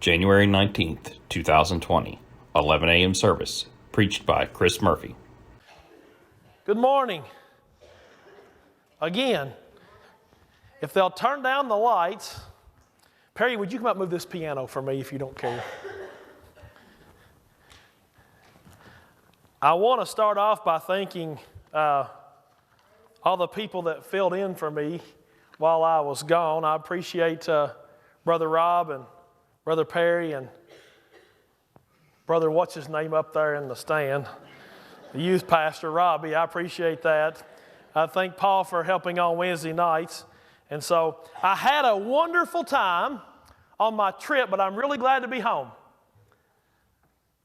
January 19th, 2020, 11 a.m. service, preached by Chris Murphy. Good morning. Again, if they'll turn down the lights, Perry, would you come up and move this piano for me if you don't care? I want to start off by thanking all the people that filled in for me while I was gone. I appreciate Brother Rob and Brother Perry and Brother, what's his name up there in the stand? The youth pastor, Robbie. I appreciate that. I thank Paul for helping on Wednesday nights. And so I had a wonderful time on my trip, but I'm really glad to be home.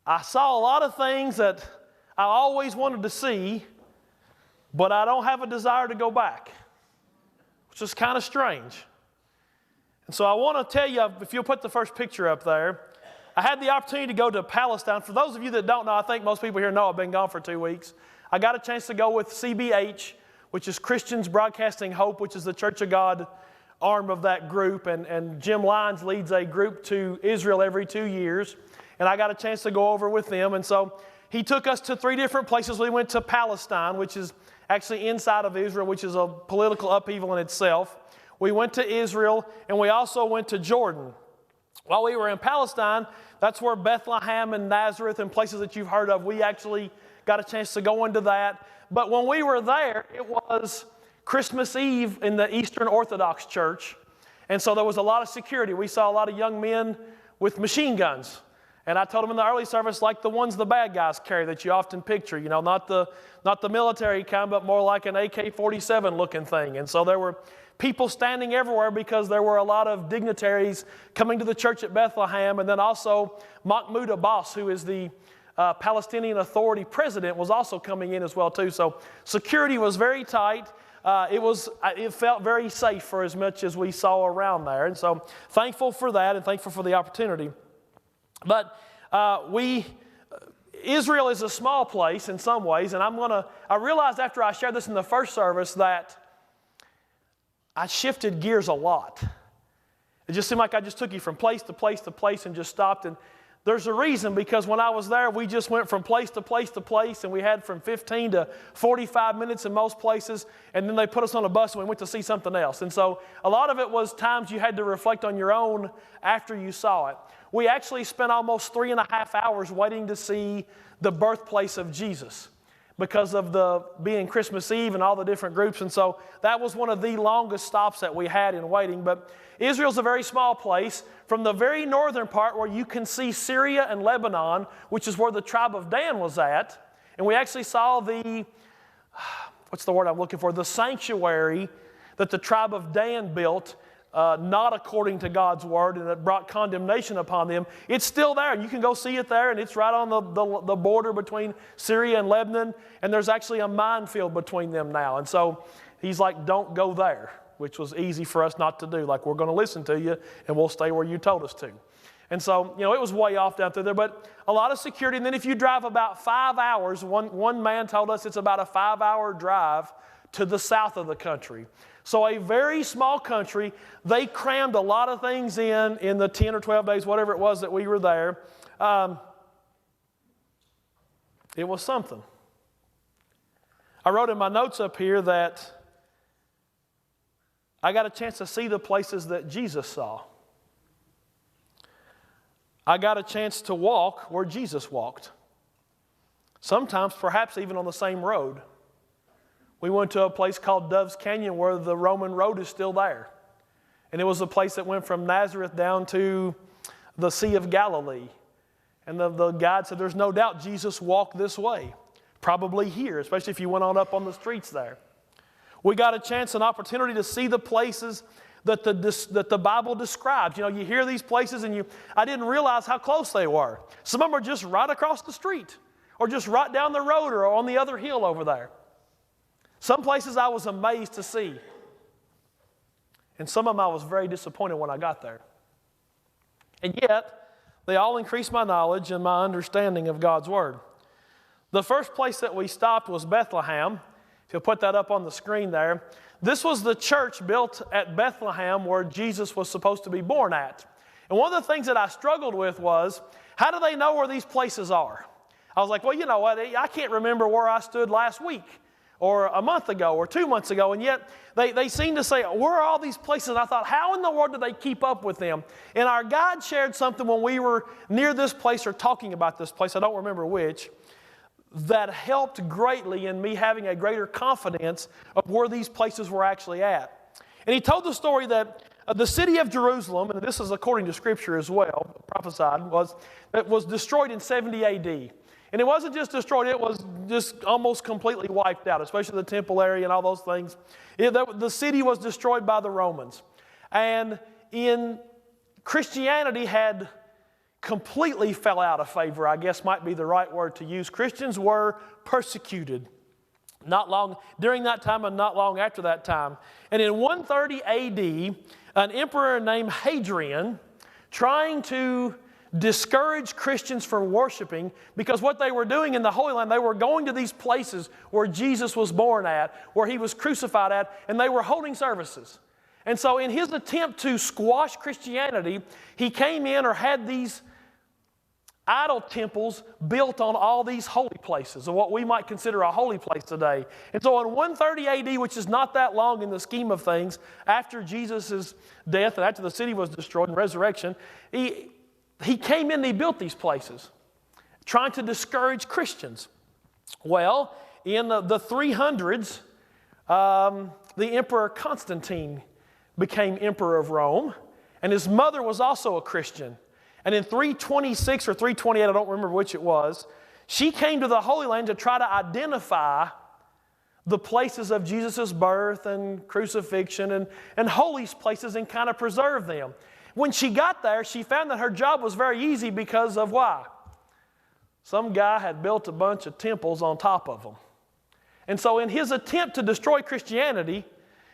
I saw a lot of things that I always wanted to see, but I don't have a desire to go back, which is kind of strange. And so I want to tell you, if you'll put the first picture up there, I had the opportunity to go to Palestine. For those of you that don't know, I think most people here know I've been gone for 2 weeks. I got a chance to go with CBH, which is Christians Broadcasting Hope, which is the Church of God arm of that group. And Jim Lyons leads a group to Israel every 2 years. And I got a chance to go over with them. And so he took us to 3 different places. We went to Palestine, which is actually inside of Israel, which is a political upheaval in itself. We went to Israel, and we also went to Jordan. While we were in Palestine, that's where Bethlehem and Nazareth and places that you've heard of, we actually got a chance to go into that. But when we were there, it was Christmas Eve in the Eastern Orthodox Church. And so there was a lot of security. We saw a lot of young men with machine guns. And I told them in the early service, like the ones the bad guys carry that you often picture, you know, not the military kind, but more like an AK-47 looking thing. And so there were people standing everywhere because there were a lot of dignitaries coming to the church at Bethlehem. And then also Mahmoud Abbas, who is the Palestinian Authority president, was also coming in as well too. So security was very tight. It felt very safe for as much as we saw around there. And so thankful for that and thankful for the opportunity. But Israel is a small place in some ways. And I realized after I shared this in the first service that I shifted gears a lot. It just seemed like I just took you from place to place to place and just stopped. And there's a reason, because when I was there, we just went from place to place to place, and we had from 15 to 45 minutes in most places, and then they put us on a bus and we went to see something else. And so a lot of it was times you had to reflect on your own after you saw it. We actually spent almost 3.5 hours waiting to see the birthplace of Jesus, because of being Christmas Eve and all the different groups. And so that was one of the longest stops that we had in waiting. But Israel's a very small place. From the very northern part where you can see Syria and Lebanon, which is where the tribe of Dan was at, and we actually saw the sanctuary that the tribe of Dan built, not according to God's word, and it brought condemnation upon them. It's still there, and you can go see it there, and it's right on the border between Syria and Lebanon, and there's actually a minefield between them now. And so he's like, don't go there, which was easy for us not to do. Like, we're going to listen to you, and we'll stay where you told us to. And so, it was way off down through there, but a lot of security. And then if you drive about 5 hours, one man told us it's about a 5-hour drive to the south of the country. So a very small country. They crammed a lot of things in the 10 or 12 days, whatever it was that we were there. It was something. I wrote in my notes up here that I got a chance to see the places that Jesus saw. I got a chance to walk where Jesus walked. Sometimes perhaps even on the same road. We went to a place called Dove's Canyon where the Roman road is still there. And it was a place that went from Nazareth down to the Sea of Galilee. And the guide said there's no doubt Jesus walked this way. Probably here, especially if you went on up on the streets there. We got a chance, an opportunity to see the places that the Bible describes. You hear these places and I didn't realize how close they were. Some of them are just right across the street or just right down the road or on the other hill over there. Some places I was amazed to see. And some of them I was very disappointed when I got there. And yet, they all increased my knowledge and my understanding of God's Word. The first place that we stopped was Bethlehem. If you'll put that up on the screen there. This was the church built at Bethlehem where Jesus was supposed to be born at. And one of the things that I struggled with was, how do they know where these places are? I was like, well, you know what? I can't remember where I stood last week or a month ago or 2 months ago. And yet they seem to say, where are all these places? And I thought, how in the world do they keep up with them? And our guide shared something when we were near this place or talking about this place, I don't remember which, that helped greatly in me having a greater confidence of where these places were actually at. And he told the story that the city of Jerusalem, and this is according to Scripture as well, prophesied, was destroyed in 70 A.D. And it wasn't just destroyed, it was just almost completely wiped out, especially the temple area and all those things. The city was destroyed by the Romans. And Christianity had completely fell out of favor, I guess might be the right word to use. Christians were persecuted not long during that time and not long after that time. And in 130 A.D., an emperor named Hadrian, trying to discourage Christians from worshiping, because what they were doing in the Holy Land, they were going to these places where Jesus was born at, where he was crucified at, and they were holding services. And so in his attempt to squash Christianity, he came in or had these idol temples built on all these holy places, or what we might consider a holy place today. And so in 130 A.D., which is not that long in the scheme of things, after Jesus' death and after the city was destroyed and resurrection, he came in and he built these places, trying to discourage Christians. Well, in the 300s, the Emperor Constantine became Emperor of Rome, and his mother was also a Christian. And in 326 or 328, I don't remember which it was, she came to the Holy Land to try to identify the places of Jesus' birth and crucifixion and holy places and kind of preserve them. When she got there, she found that her job was very easy because of why? Some guy had built a bunch of temples on top of them. And so in his attempt to destroy Christianity,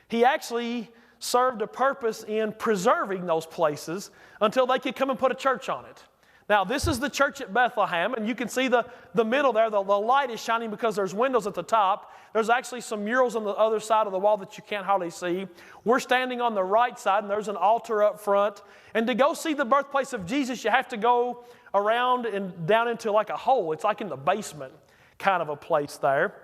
he actually served a purpose in preserving those places until they could come and put a church on it. Now, this is the church at Bethlehem, and you can see the middle there. The light is shining because there's windows at the top. There's actually some murals on the other side of the wall that you can't hardly see. We're standing on the right side, and there's an altar up front. And to go see the birthplace of Jesus, you have to go around and down into like a hole. It's like in the basement kind of a place there.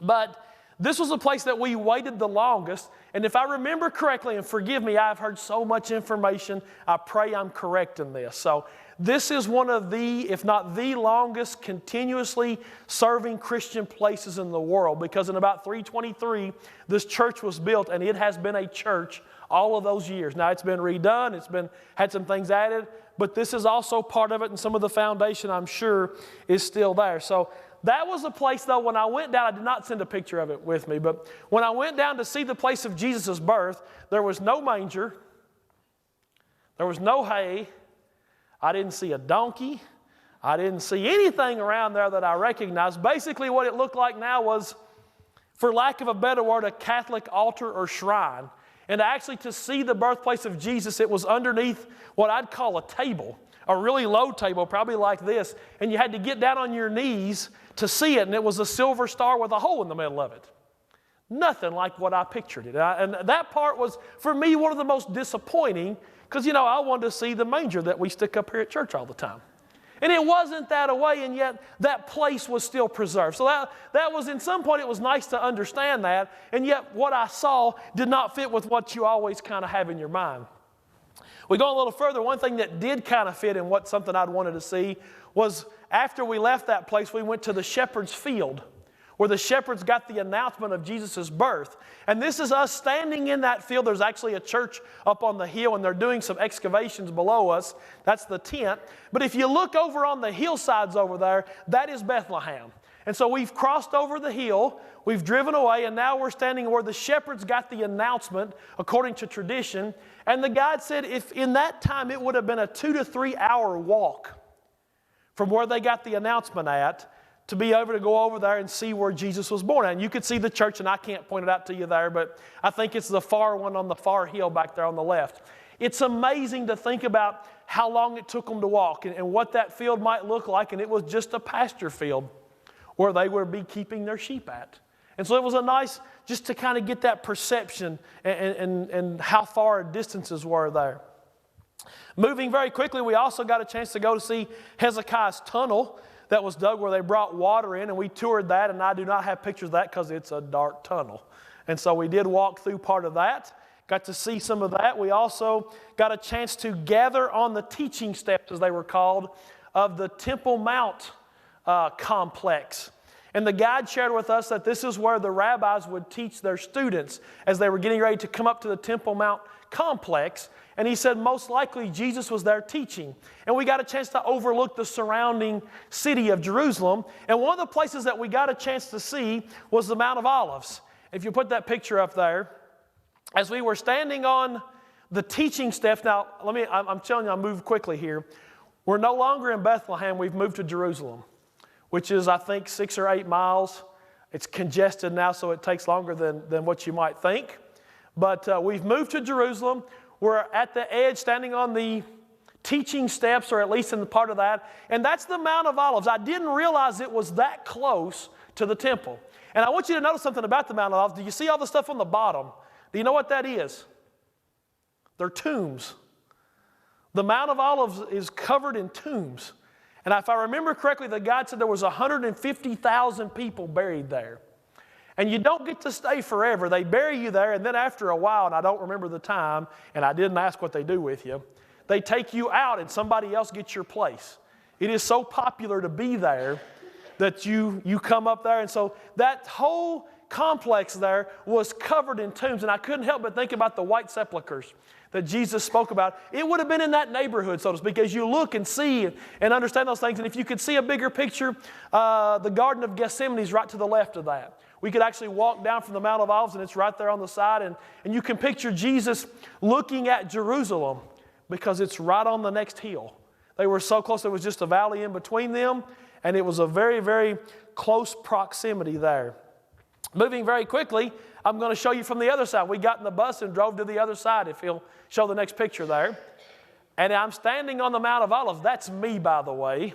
But this was a place that we waited the longest. And if I remember correctly, and forgive me, I've heard so much information, I pray I'm correct in this. So this is one of the, if not the longest, continuously serving Christian places in the world, because in about 323, this church was built, and it has been a church all of those years. Now, it's been redone, had some things added, but this is also part of it, and some of the foundation, I'm sure, is still there. So that was a place, though, when I went down, I did not send a picture of it with me, but when I went down to see the place of Jesus' birth, there was no manger, there was no hay, I didn't see a donkey, I didn't see anything around there that I recognized. Basically, what it looked like now was, for lack of a better word, a Catholic altar or shrine. And actually, to see the birthplace of Jesus, it was underneath what I'd call a table, a really low table, probably like this, and you had to get down on your knees to see it, and it was a silver star with a hole in the middle of it. Nothing like what I pictured it. And that part was, for me, one of the most disappointing, because, you know, I wanted to see the manger that we stick up here at church all the time. And it wasn't that away, and yet that place was still preserved. So that was, in some point, it was nice to understand that, and yet what I saw did not fit with what you always kind of have in your mind. We go a little further. One thing that did kind of fit in what something I'd wanted to see was after we left that place, we went to the shepherd's field, where the shepherds got the announcement of Jesus' birth. And this is us standing in that field. There's actually a church up on the hill, and they're doing some excavations below us. That's the tent. But if you look over on the hillsides over there, that is Bethlehem. And so we've crossed over the hill, we've driven away, and now we're standing where the shepherds got the announcement according to tradition. And the guide said if in that time it would have been a 2 to 3 hour walk from where they got the announcement at, to be able to go over there and see where Jesus was born. And you could see the church, and I can't point it out to you there, but I think it's the far one on the far hill back there on the left. It's amazing to think about how long it took them to walk and what that field might look like, and it was just a pasture field where they would be keeping their sheep at. And so it was a nice, just to kind of get that perception and how far distances were there. Moving very quickly, we also got a chance to go to see Hezekiah's tunnel that was dug where they brought water in, and we toured that, and I do not have pictures of that because it's a dark tunnel. And so we did walk through part of that, got to see some of that. We also got a chance to gather on the teaching steps, as they were called, of the Temple Mount complex. And the guide shared with us that this is where the rabbis would teach their students as they were getting ready to come up to the Temple Mount complex. And he said most likely Jesus was there teaching. And we got a chance to overlook the surrounding city of Jerusalem. And one of the places that we got a chance to see was the Mount of Olives. If you put that picture up there, as we were standing on the teaching steps, now I'm telling you, I'll move quickly here. We're no longer in Bethlehem, we've moved to Jerusalem, which is, I think, 6 or 8 miles. It's congested now, so it takes longer than what you might think. But we've moved to Jerusalem. We're at the edge, standing on the teaching steps, or at least in the part of that. And that's the Mount of Olives. I didn't realize it was that close to the temple. And I want you to notice something about the Mount of Olives. Do you see all the stuff on the bottom? Do you know what that is? They're tombs. The Mount of Olives is covered in tombs. And if I remember correctly, the guide said there was 150,000 people buried there. And you don't get to stay forever. They bury you there, and then after a while, and I don't remember the time, and I didn't ask what they do with you, they take you out and somebody else gets your place. It is so popular to be there that you come up there. And so that whole complex there was covered in tombs. And I couldn't help but think about the white sepulchres that Jesus spoke about. It would have been in that neighborhood, so to speak, as you look and see and understand those things. And if you could see a bigger picture, the Garden of Gethsemane is right to the left of that. We could actually walk down from the Mount of Olives, and it's right there on the side. And you can picture Jesus looking at Jerusalem because it's right on the next hill. They were so close, there was just a valley in between them, and it was a very, very close proximity there. Moving very quickly, I'm going to show you from the other side. We got in the bus and drove to the other side, if he'll show the next picture there. And I'm standing on the Mount of Olives. That's me, by the way.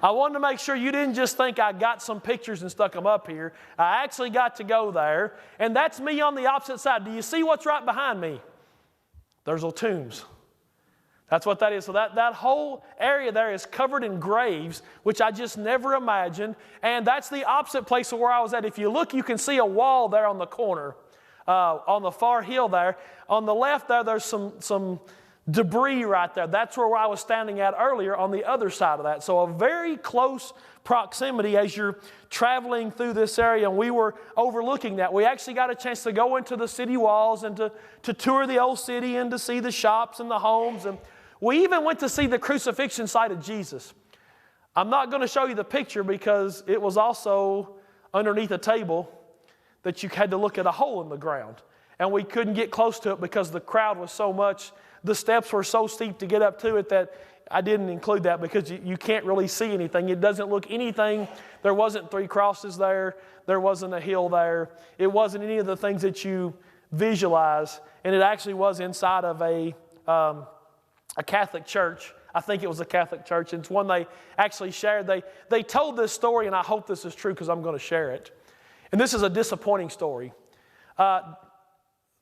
I wanted to make sure you didn't just think I got some pictures and stuck them up here. I actually got to go there. And that's me on the opposite side. Do you see what's right behind me? There's little tombs. That's what that is. So that whole area there is covered in graves, which I just never imagined. And that's the opposite place of where I was at. If you look, you can see a wall there on the corner, on the far hill there. On the left there, there's some debris right there. That's where I was standing at earlier on the other side of that. So a very close proximity as you're traveling through this area, and we were overlooking that. We actually got a chance to go into the city walls and to tour the old city and to see the shops and the homes. And we even went to see the crucifixion site of Jesus. I'm not going to show you the picture because it was also underneath a table that you had to look at a hole in the ground. And we couldn't get close to it because the crowd was so much. The steps were so steep to get up to it that I didn't include that because you can't really see anything. It doesn't look anything. There wasn't 3 crosses there. There wasn't a hill there. It wasn't any of the things that you visualize. And it actually was inside of a Catholic church. I think it was a Catholic church. It's one they actually shared. They told this story, and I hope this is true because I'm going to share it. And this is a disappointing story.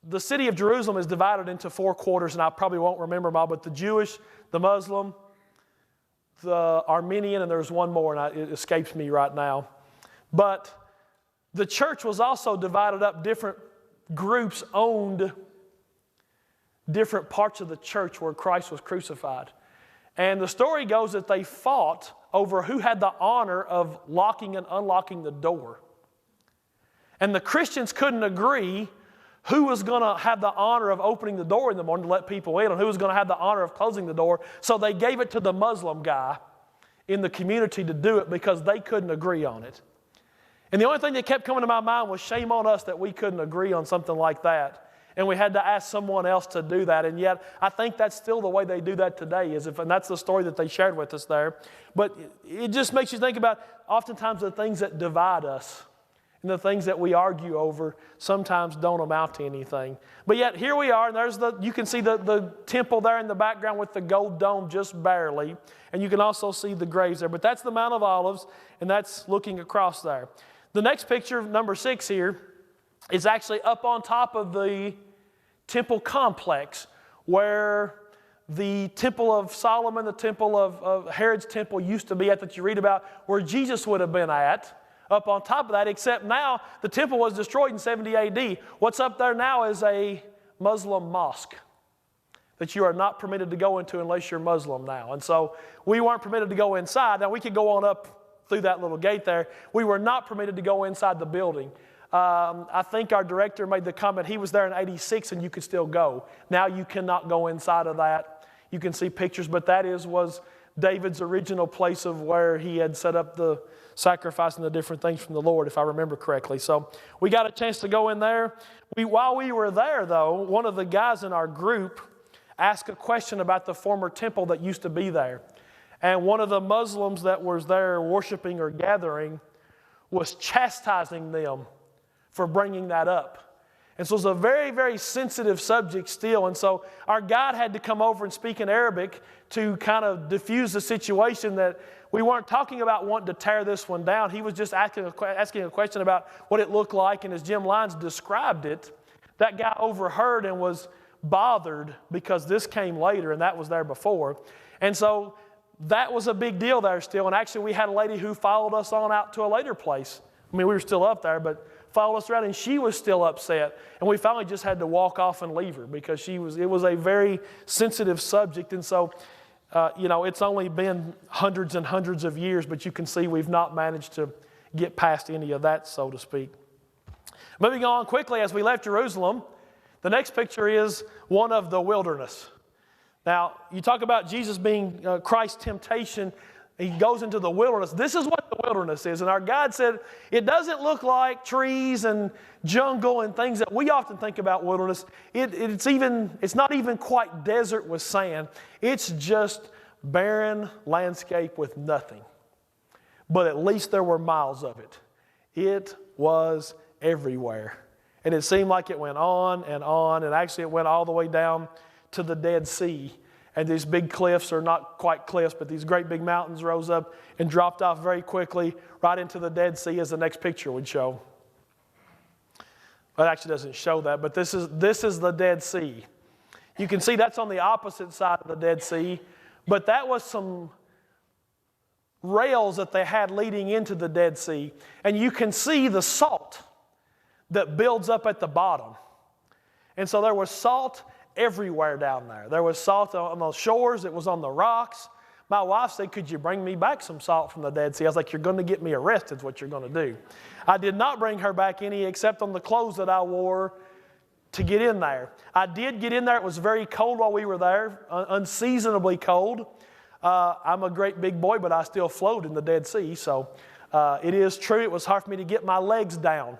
The city of Jerusalem is divided into 4 quarters, and I probably won't remember them all, but the Jewish, the Muslim, the Armenian, and there's one more, and it escapes me right now. But the church was also divided up. Different groups owned different parts of the church where Christ was crucified. And the story goes that they fought over who had the honor of locking and unlocking the door. And the Christians couldn't agree who was going to have the honor of opening the door in the morning to let people in and who was going to have the honor of closing the door. So they gave it to the Muslim guy in the community to do it because they couldn't agree on it. And the only thing that kept coming to my mind was shame on us that we couldn't agree on something like that. And we had to ask someone else to do that. And yet, I think that's still the way they do that today. And that's the story that they shared with us there. But it just makes you think about oftentimes the things that divide us and the things that we argue over sometimes don't amount to anything. But yet, here we are, and you can see the temple there in the background with the gold dome just barely. And you can also see the graves there. But that's the Mount of Olives, and that's looking across there. The next picture, number 6 here, is actually up on top of the temple complex where the Temple of Solomon, the temple of Herod's temple used to be at that you read about, where Jesus would have been at, up on top of that, except now the temple was destroyed in 70 AD. What's up there now is a Muslim mosque that you are not permitted to go into unless you're Muslim now. And so we weren't permitted to go inside. Now we could go on up through that little gate there. We were not permitted to go inside the building. I think our director made the comment, he was there in 86 and you could still go. Now you cannot go inside of that. You can see pictures, but that was David's original place of where he had set up the sacrifice and the different things from the Lord, if I remember correctly. So we got a chance to go in there. While we were there, though, one of the guys in our group asked a question about the former temple that used to be there. And one of the Muslims that was there worshiping or gathering was chastising them for bringing that up. And so it's a very, very sensitive subject still. And so our guide had to come over and speak in Arabic to kind of diffuse the situation, that we weren't talking about wanting to tear this one down. He was just asking a question about what it looked like. And as Jim Lyons described it, that guy overheard and was bothered because this came later and that was there before. And so that was a big deal there still. And actually we had a lady who followed us on out to a later place. I mean, we were still up there, but followed us around, and she was still upset. And we finally just had to walk off and leave her because it was a very sensitive subject. And so, it's only been hundreds and hundreds of years, but you can see we've not managed to get past any of that, so to speak. Moving on quickly, as we left Jerusalem, the next picture is one of the wilderness. Now, you talk about Jesus being Christ's temptation. He goes into the wilderness. This is what the wilderness is. And our guide said it doesn't look like trees and jungle and things that we often think about wilderness. It's not even quite desert with sand. It's just barren landscape with nothing. But at least there were miles of it. It was everywhere. And it seemed like it went on, and actually it went all the way down to the Dead Sea. And these big cliffs, are not quite cliffs, but these great big mountains rose up and dropped off very quickly right into the Dead Sea, as the next picture would show. Well, it actually doesn't show that, but this is the Dead Sea. You can see that's on the opposite side of the Dead Sea, but that was some rails that they had leading into the Dead Sea. And you can see the salt that builds up at the bottom. And so there was salt everywhere down there. There was salt on the shores. It was on the rocks. My wife said, "Could you bring me back some salt from the Dead Sea?" I was like, "You're going to get me arrested is what you're going to do." I did not bring her back any except on the clothes that I wore to get in there. I did get in there. It was very cold while we were there, unseasonably cold. I'm a great big boy, but I still float in the Dead Sea. So it is true. It was hard for me to get my legs down.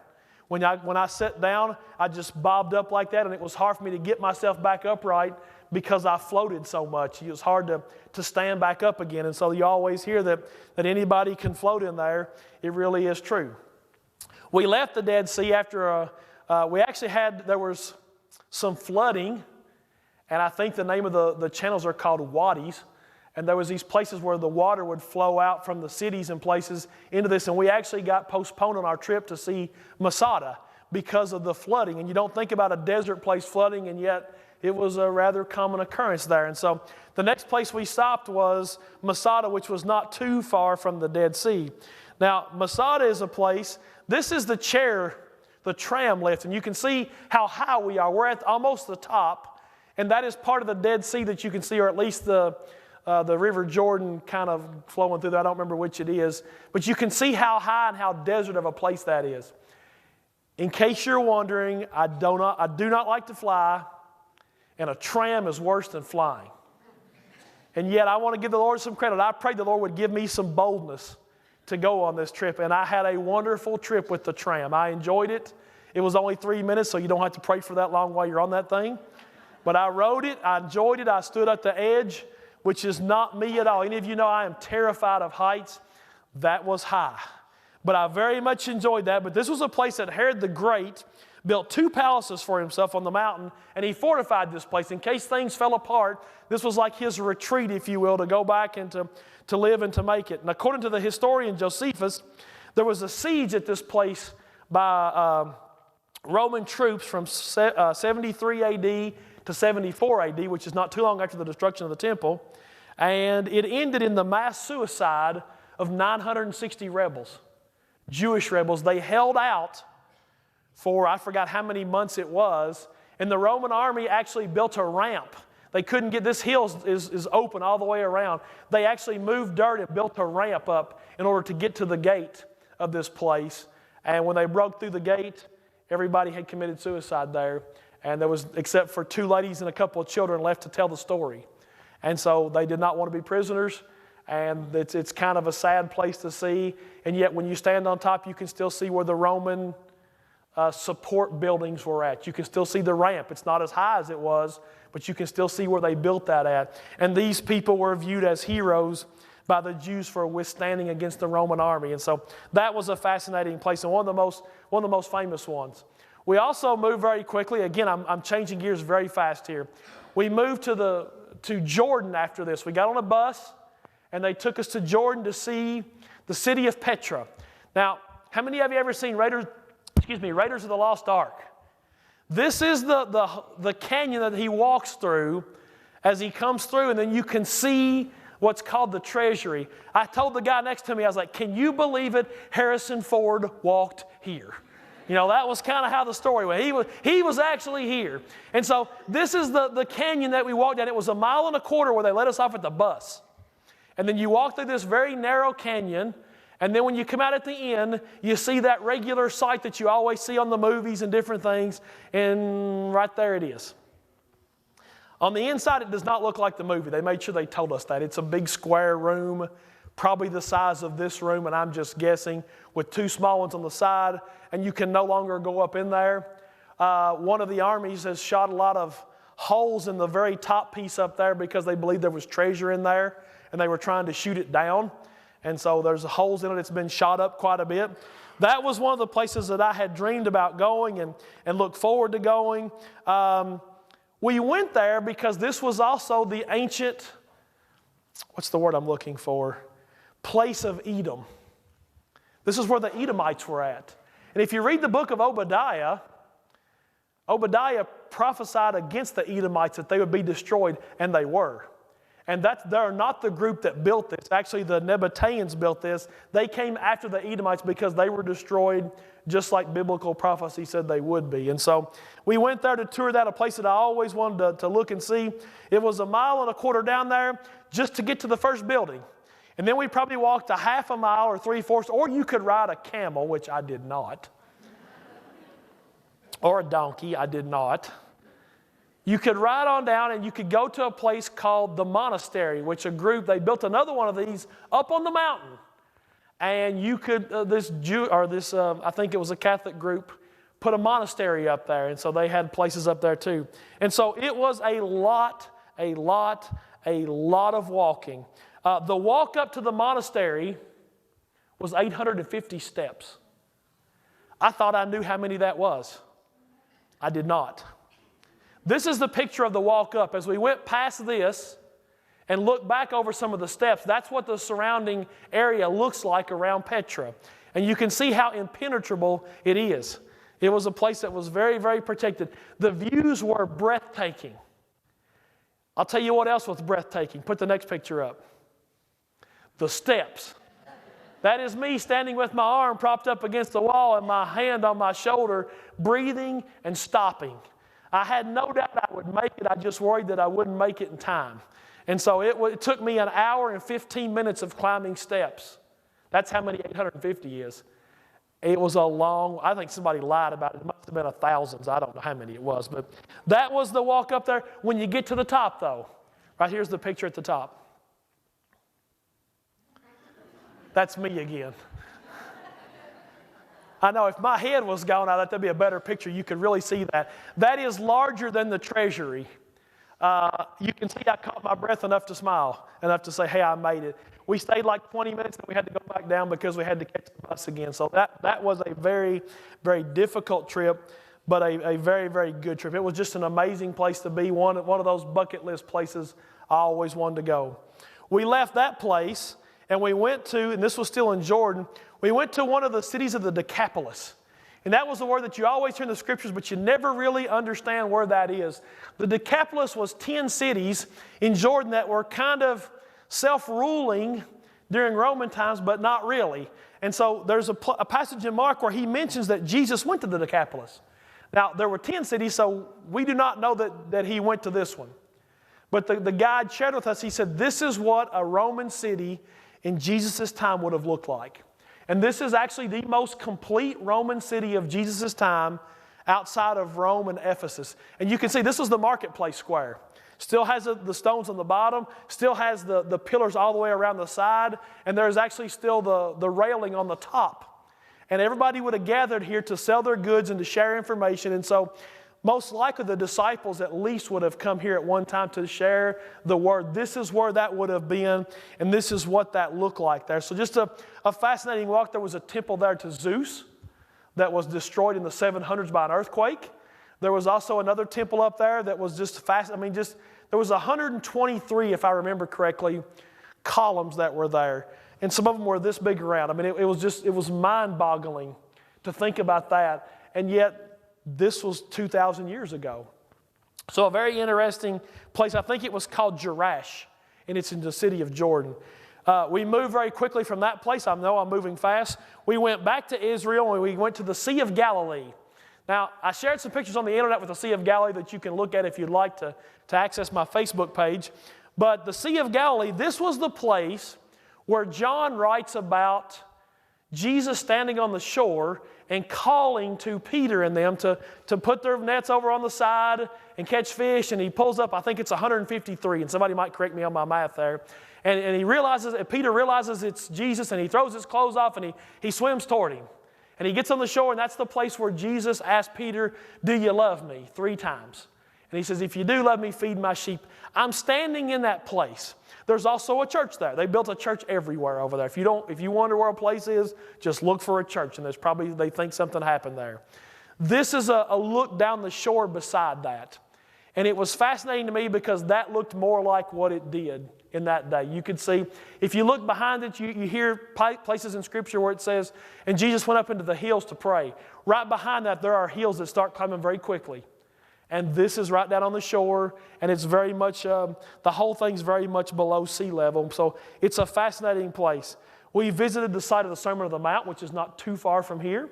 When I sat down, I just bobbed up like that, and it was hard for me to get myself back upright because I floated so much. It was hard to stand back up again. And so you always hear that anybody can float in there. It really is true. We left the Dead Sea after there was some flooding, and I think the name of the channels are called wadis. And there was these places where the water would flow out from the cities and places into this. And we actually got postponed on our trip to see Masada because of the flooding. And you don't think about a desert place flooding, and yet it was a rather common occurrence there. And so the next place we stopped was Masada, which was not too far from the Dead Sea. Now, Masada is a place, this is the tram lift. And you can see how high we are. We're at almost the top. And that is part of the Dead Sea that you can see, or at least the River Jordan kind of flowing through there. I don't remember which it is. But you can see how high and how desert of a place that is. In case you're wondering, I do not like to fly, and a tram is worse than flying. And yet I want to give the Lord some credit. I prayed the Lord would give me some boldness to go on this trip, and I had a wonderful trip with the tram. I enjoyed it. It was only 3 minutes, so you don't have to pray for that long while you're on that thing. But I rode it. I enjoyed it. I stood at the edge, which is not me at all. Any of you know I am terrified of heights. That was high. But I very much enjoyed that. But this was a place that Herod the Great built 2 palaces for himself on the mountain, and he fortified this place. In case things fell apart, this was like his retreat, if you will, to go back and to live and to make it. And according to the historian Josephus, there was a siege at this place by Roman troops from 73 AD to 74 AD, which is not too long after the destruction of the temple. And it ended in the mass suicide of 960 rebels, Jewish rebels. They held out for, I forgot how many months it was, and the Roman army actually built a ramp. They couldn't get, this hill is open all the way around. They actually moved dirt and built a ramp up in order to get to the gate of this place. And when they broke through the gate, everybody had committed suicide there. And there was, except for 2 ladies and a couple of children left to tell the story. And so they did not want to be prisoners. And it's kind of a sad place to see. And yet when you stand on top, you can still see where the Roman support buildings were at. You can still see the ramp. It's not as high as it was, but you can still see where they built that at. And these people were viewed as heroes by the Jews for withstanding against the Roman army. And so that was a fascinating place and one of the most famous ones. We also moved very quickly. Again, I'm changing gears very fast here. We moved to Jordan after this. We got on a bus and they took us to Jordan to see the city of Petra. Now, how many of you ever seen Raiders of the Lost Ark? This is the canyon that he walks through as he comes through, and then you can see what's called the treasury. I told the guy next to me, I was like, can you believe it? Harrison Ford walked here. You know, that was kind of how the story went. He was actually here. And so this is the canyon that we walked down. It was 1.25 miles where they let us off at the bus. And then you walk through this very narrow canyon, and then when you come out at the end, you see that regular sight that you always see on the movies and different things, and right there it is. On the inside, it does not look like the movie. They made sure they told us that. It's a big square room, probably the size of this room, and I'm just guessing, with 2 small ones on the side, and you can no longer go up in there. One of the armies has shot a lot of holes in the very top piece up there because they believed there was treasure in there, and they were trying to shoot it down. And so there's holes in it. It's been shot up quite a bit. That was one of the places that I had dreamed about going and looked forward to going. We went there because this was also the ancient, what's the word I'm looking for? Place of Edom. This is where the Edomites were at. And if you read the book of Obadiah prophesied against the Edomites that they would be destroyed, and they were. And they're not the group that built this. Actually, the Nabateans built this. They came after the Edomites because they were destroyed just like biblical prophecy said they would be. And so we went there to tour that, a place that I always wanted to look and see. It was 1.25 miles down there just to get to the first building. And then we probably walked 1/2 mile or 3/4, or you could ride a camel, which I did not. Or a donkey, I did not. You could ride on down and you could go to a place called the monastery, which they built another one of these up on the mountain. And you could, I think it was a Catholic group, put a monastery up there. And so they had places up there too. And so it was a lot of walking. The walk up to the monastery was 850 steps. I thought I knew how many that was. I did not. This is the picture of the walk up. As we went past this and looked back over some of the steps, that's what the surrounding area looks like around Petra. And you can see how impenetrable it is. It was a place that was very, very protected. The views were breathtaking. I'll tell you what else was breathtaking. Put the next picture up. The steps. That is me standing with my arm propped up against the wall and my hand on my shoulder, breathing and stopping. I had no doubt I would make it. I just worried that I wouldn't make it in time. And so it took me 1 hour and 15 minutes of climbing steps. That's how many 850 is. It was a long, I think somebody lied about it. It must have been thousands. I don't know how many it was. But that was the walk up there. When you get to the top, though, right here's the picture at the top. That's me again. I know if my head was gone, I thought that'd be a better picture. You could really see that. That is larger than the treasury. You can see I caught my breath enough to smile, enough to say, hey, I made it. We stayed like 20 minutes and we had to go back down because we had to catch the bus again. So that was a very, very difficult trip, but a very, very good trip. It was just an amazing place to be, one of those bucket list places I always wanted to go. We left that place and we went to, and this was still in Jordan, we went to one of the cities of the Decapolis. And that was the word that you always hear in the scriptures, but you never really understand where that is. The Decapolis was 10 cities in Jordan that were kind of self-ruling during Roman times, but not really. And so there's a passage in Mark where he mentions that Jesus went to the Decapolis. Now, there were 10 cities, so we do not know that he went to this one. But the guide shared with us, he said, this is what a Roman city in Jesus' time would have looked like. And this is actually the most complete Roman city of Jesus' time outside of Rome and Ephesus. And you can see this was the marketplace square. Still has the stones on the bottom, still has the pillars all the way around the side, and there's actually still the railing on the top. And everybody would have gathered here to sell their goods and to share information. And so most likely the disciples at least would have come here at one time to share the word. This is where that would have been, and this is what that looked like there. So just a fascinating walk. There was a temple there to Zeus that was destroyed in the 700s by an earthquake. There was also another temple up there that was just there was 123, if I remember correctly, columns that were there. And some of them were this big around. I mean, it was mind-boggling to think about that. And yet, this was 2,000 years ago. So a very interesting place. I think it was called Jerash, and it's in the city of Jordan. We moved very quickly from that place. I know I'm moving fast. We went back to Israel, and we went to the Sea of Galilee. Now, I shared some pictures on the internet with the Sea of Galilee that you can look at if you'd like to access my Facebook page. But the Sea of Galilee, this was the place where John writes about Jesus standing on the shore and calling to Peter and them to put their nets over on the side and catch fish. And he pulls up, I think it's 153, and somebody might correct me on my math there. And Peter realizes it's Jesus, and he throws his clothes off and he swims toward him. And he gets on the shore, and that's the place where Jesus asked Peter, "Do you love me?" 3 times. And he says, "If you do love me, feed my sheep." I'm standing in that place. There's also a church there. They built a church everywhere over there. If you wonder where a place is, just look for a church, and they think something happened there. This is a look down the shore beside that. And it was fascinating to me because that looked more like what it did in that day. You could see, if you look behind it, you hear places in Scripture where it says, and Jesus went up into the hills to pray. Right behind that, there are hills that start climbing very quickly. And this is right down on the shore, and it's very much, the whole thing's very much below sea level. So it's a fascinating place. We visited the site of the Sermon on the Mount, which is not too far from here.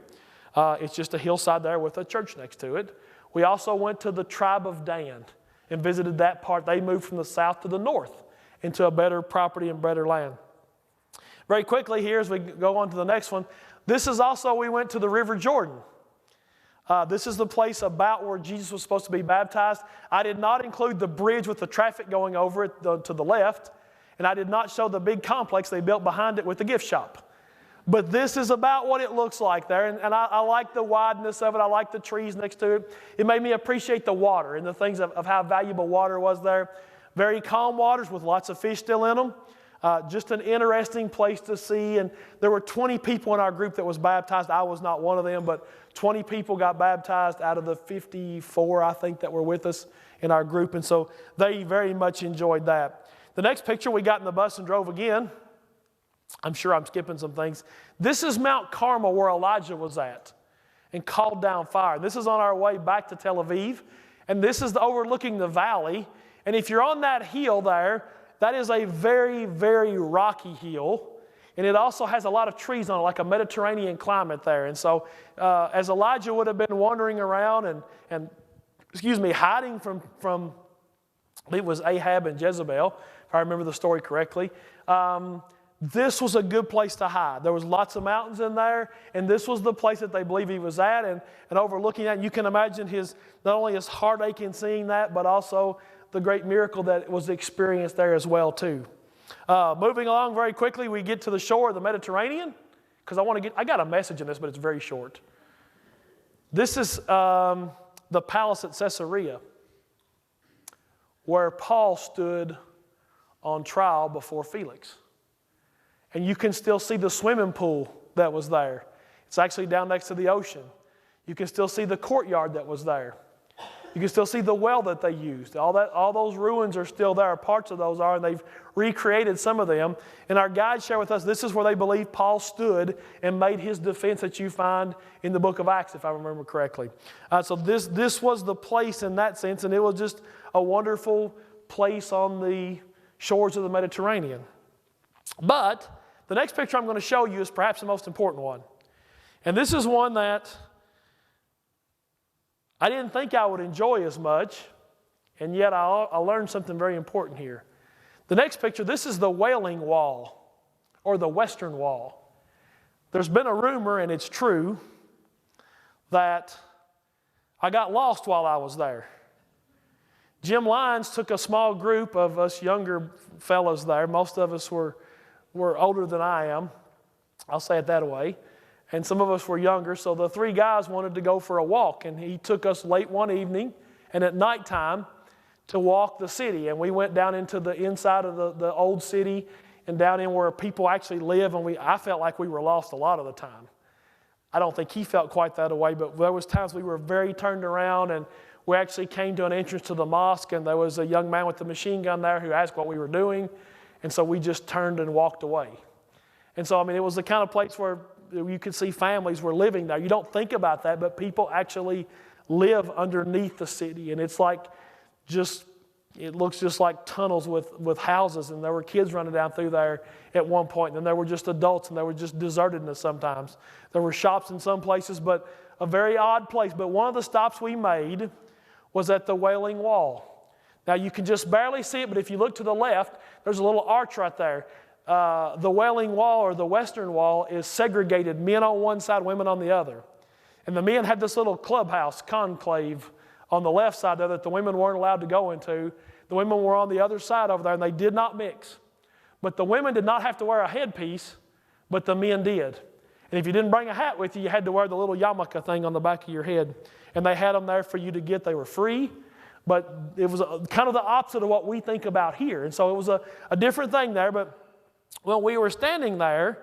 It's just a hillside there with a church next to it. We also went to the tribe of Dan and visited that part. They moved from the south to the north into a better property and better land. Very quickly here as we go on to the next one, this is also, we went to the River Jordan. This is the place about where Jesus was supposed to be baptized. I did not include the bridge with the traffic going over it to the left, and I did not show the big complex they built behind it with the gift shop. But this is about what it looks like there, and I like the wideness of it. I like the trees next to it. It made me appreciate the water and the things of how valuable water was there. Very calm waters with lots of fish still in them. Just an interesting place to see. And there were 20 people in our group that was baptized. I was not one of them, but 20 people got baptized out of the 54, I think, that were with us in our group. And so they very much enjoyed that. The next picture, we got in the bus and drove again. I'm sure I'm skipping some things. This is Mount Carmel where Elijah was at and called down fire. This is on our way back to Tel Aviv. And this is overlooking the valley. And if you're on that hill there, that is a very, very rocky hill. And it also has a lot of trees on it, like a Mediterranean climate there. And so as Elijah would have been wandering around and hiding from, it was Ahab and Jezebel, if I remember the story correctly, this was a good place to hide. There was lots of mountains in there, and this was the place that they believe he was at. And overlooking that, you can imagine not only his heartache in seeing that, but also the great miracle that was experienced there as well too. Moving along very quickly, we get to the shore of the Mediterranean, because I got a message in this, but it's very short. This is the palace at Caesarea, where Paul stood on trial before Felix. And you can still see the swimming pool that was there. It's actually down next to the ocean. You can still see the courtyard that was there. You can still see the well that they used. All those ruins are still there. Parts of those are, and they've recreated some of them. And our guides share with us this is where they believe Paul stood and made his defense that you find in the book of Acts, if I remember correctly. So this was the place in that sense, and it was just a wonderful place on the shores of the Mediterranean. But the next picture I'm going to show you is perhaps the most important one. And this is one that I didn't think I would enjoy as much, and yet I learned something very important here. The next picture, this is the Wailing Wall, or the Western Wall. There's been a rumor, and it's true, that I got lost while I was there. Jim Lyons took a small group of us younger fellows there. Most of us were older than I am. I'll say it that way. And some of us were younger, so the three guys wanted to go for a walk. And he took us late one evening and at nighttime to walk the city. And we went down into the inside of the old city and down in where people actually live. And I felt like we were lost a lot of the time. I don't think he felt quite that way, but there was times we were very turned around, and we actually came to an entrance to the mosque, and there was a young man with a machine gun there who asked what we were doing. And so we just turned and walked away. And so, it was the kind of place where you could see families were living there. You don't think about that, but people actually live underneath the city. And it's like it looks just like tunnels with houses. And there were kids running down through there at one point. And there were just adults, and there were just desertedness sometimes. There were shops in some places, but a very odd place. But one of the stops we made was at the Wailing Wall. Now, you can just barely see it, but if you look to the left, there's a little arch right there. The Wailing Wall, or the Western Wall, is segregated, men on one side, women on the other. And the men had this little clubhouse, conclave, on the left side there that the women weren't allowed to go into. The women were on the other side over there, and they did not mix. But the women did not have to wear a headpiece, but the men did. And if you didn't bring a hat with you, you had to wear the little yarmulke thing on the back of your head. And they had them there for you to get. They were free, but it was kind of the opposite of what we think about here. And so it was a different thing there, but when we were standing there,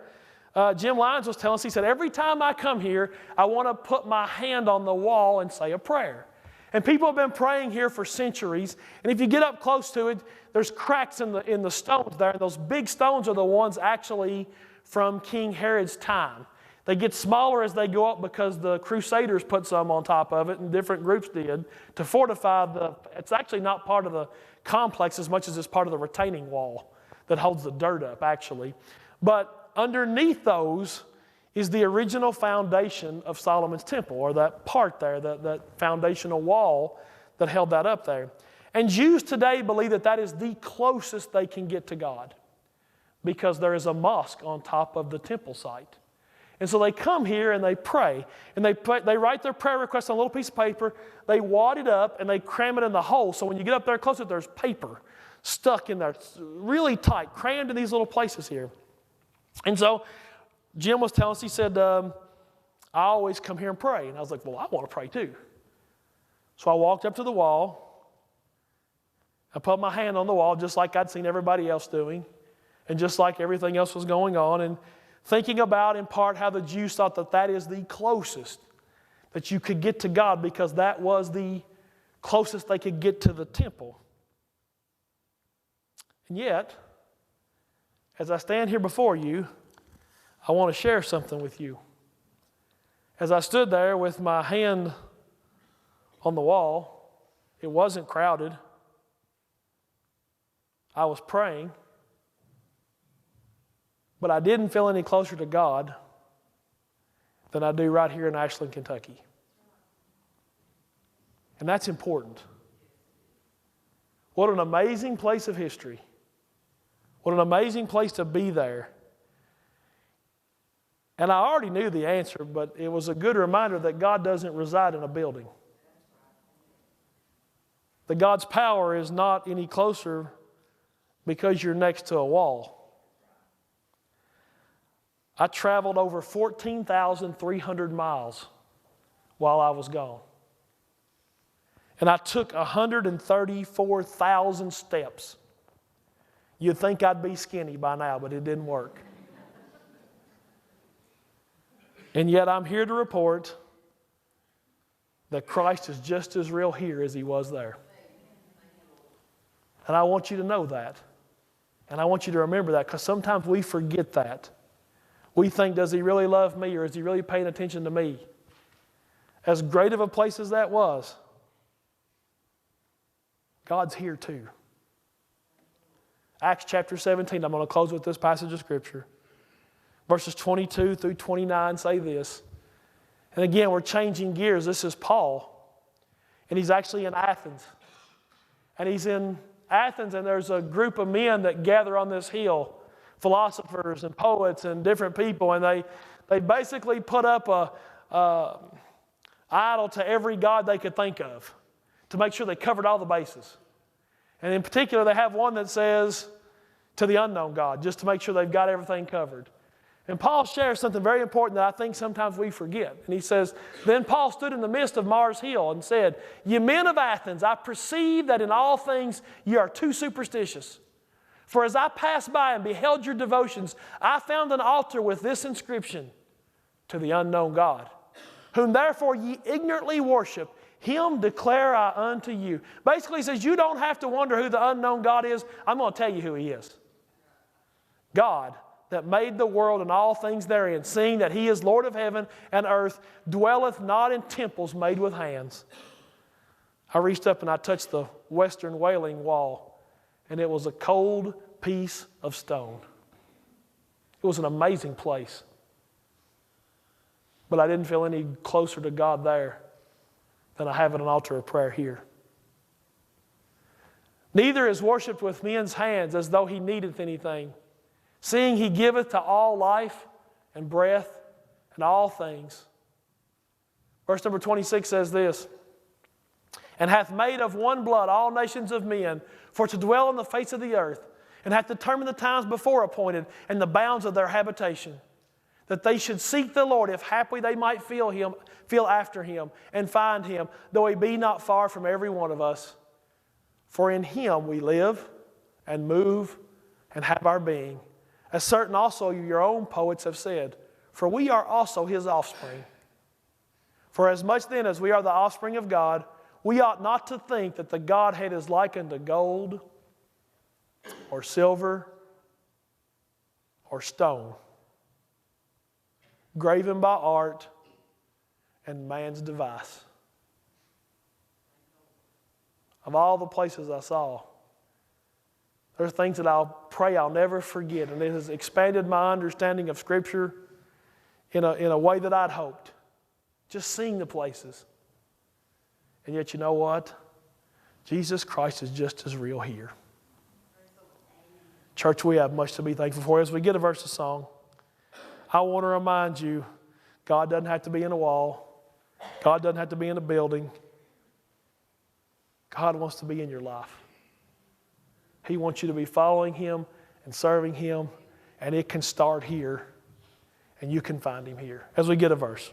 Jim Lyons was telling us, he said, every time I come here, I want to put my hand on the wall and say a prayer. And people have been praying here for centuries. And if you get up close to it, there's cracks in the stones there. Those big stones are the ones actually from King Herod's time. They get smaller as they go up because the Crusaders put some on top of it, and different groups did, to fortify it's actually not part of the complex as much as it's part of the retaining wall that holds the dirt up, actually. But underneath those is the original foundation of Solomon's temple, or that part there, that foundational wall that held that up there. And Jews today believe that is the closest they can get to God, because there is a mosque on top of the temple site. And so they come here and they pray, and they write their prayer request on a little piece of paper, they wad it up, and they cram it in the hole. So when you get up there closer, there's paper stuck in there, really tight, crammed in these little places here. And so Jim was telling us, he said, I always come here and pray. And I was like, well, I want to pray too. So I walked up to the wall. I put my hand on the wall just like I'd seen everybody else doing, and just like everything else was going on, and thinking about in part how the Jews thought that is the closest that you could get to God, because that was the closest they could get to the temple. And yet, as I stand here before you, I want to share something with you. As I stood there with my hand on the wall, it wasn't crowded. I was praying, but I didn't feel any closer to God than I do right here in Ashland, Kentucky. And that's important. What an amazing place of history. What an amazing place to be there. And I already knew the answer, but it was a good reminder that God doesn't reside in a building. That God's power is not any closer because you're next to a wall. I traveled over 14,300 miles while I was gone. And I took 134,000 steps. You'd think I'd be skinny by now, but it didn't work. And yet I'm here to report that Christ is just as real here as he was there. And I want you to know that. And I want you to remember that, because sometimes we forget that. We think, does he really love me, or is he really paying attention to me? As great of a place as that was, God's here too. Acts chapter 17, I'm going to close with this passage of Scripture. Verses 22 through 29 say this. And again, we're changing gears. This is Paul. And he's actually in Athens. And he's in Athens, and there's a group of men that gather on this hill, philosophers and poets and different people, and they basically put up a idol to every god they could think of to make sure they covered all the bases. And in particular, they have one that says to the unknown God, just to make sure they've got everything covered. And Paul shares something very important that I think sometimes we forget. And he says, then Paul stood in the midst of Mars Hill and said, ye men of Athens, I perceive that in all things ye are too superstitious. For as I passed by and beheld your devotions, I found an altar with this inscription, to the unknown God, whom therefore ye ignorantly worship, him declare I unto you. Basically, he says, you don't have to wonder who the unknown God is. I'm going to tell you who he is. God, that made the world and all things therein, seeing that he is Lord of heaven and earth, dwelleth not in temples made with hands. I reached up and I touched the western wailing wall, and it was a cold piece of stone. It was an amazing place. But I didn't feel any closer to God there than I have at an altar of prayer here. Neither is worshipped with men's hands as though he needeth anything, seeing he giveth to all life and breath and all things. Verse number 26 says this, and hath made of one blood all nations of men for to dwell on the face of the earth, and hath determined the times before appointed and the bounds of their habitation, that they should seek the Lord, if haply they might feel after him and find him, though he be not far from every one of us. For in him we live and move and have our being, as certain also your own poets have said, for we are also his offspring. For as much then as we are the offspring of God, we ought not to think that the Godhead is likened to gold or silver or stone, graven by art and man's device. Of all the places I saw, there are things that I'll pray I'll never forget, and it has expanded my understanding of Scripture in a way that I'd hoped. Just seeing the places. And yet, you know what? Jesus Christ is just as real here. Church, we have much to be thankful for. As we get a verse of song, I want to remind you, God doesn't have to be in a wall. God doesn't have to be in a building. God wants to be in your life. He wants you to be following him and serving him, and it can start here, and you can find him here. As we get a verse.